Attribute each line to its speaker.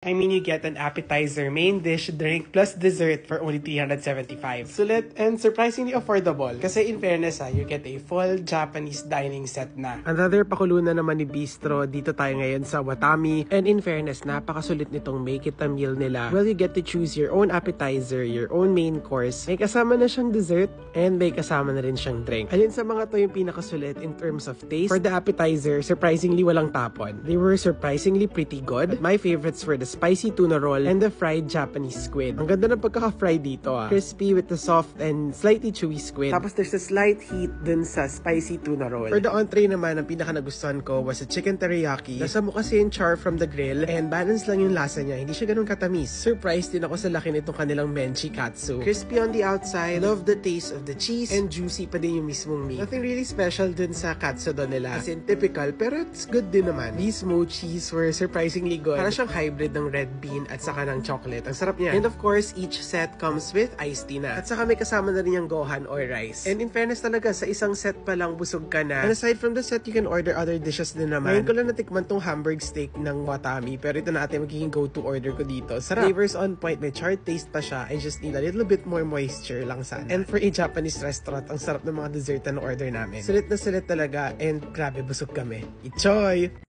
Speaker 1: I mean, you get an appetizer, main dish, drink, plus dessert for only 375. Sulit and surprisingly affordable. Kasi in fairness you get a full Japanese dining set na. Another pakulunan naman ni Bistro, dito tayo ngayon sa Watami. And in fairness, napakasulit nitong make it a meal nila. Well, you get to choose your own appetizer, your own main course. May kasama na siyang dessert, and may kasama na rin siyang drink. Alin sa mga to yung pinakasulit in terms of taste? For the appetizer, surprisingly walang tapon. They were surprisingly pretty good. But my favorites were the spicy tuna roll and the fried Japanese squid. Ang ganda ng pagkaka-fry dito Crispy with the soft and slightly chewy squid. Tapos there's a slight heat dun sa spicy tuna roll. For the entree naman, ang pinaka nagustuhan ko was a chicken teriyaki. Nasa mo kasi yung char from the grill and balance lang yung lasa niya. Hindi siya ganun katamis. Surprised din ako sa laki nitong kanilang menchi katsu. Crispy on the outside, love the taste of the cheese, and juicy pa din yung mismong meat. Nothing really special dun sa katsudon nila. As in typical, pero it's good din naman. These mochis were surprisingly good. Para siyang hybrid ng red bean at saka ng chocolate. Ang sarap niya. And of course, each set comes with iced tea na. At saka may kasama na rin yung gohan or rice. And in fairness talaga, sa isang set pa lang busog ka na. And aside from the set, you can order other dishes din naman. Ngayon ko lang natikman tong hamburg steak ng Watami. Pero ito na ate magiging go-to order ko dito. Sarap. Flavors on point. May char taste pa siya. I just need a little bit more moisture lang sana. And for a Japanese restaurant, ang sarap ng mga dessert na order namin. Sulit na sulit talaga. And grabe, busog kami. Ichoy!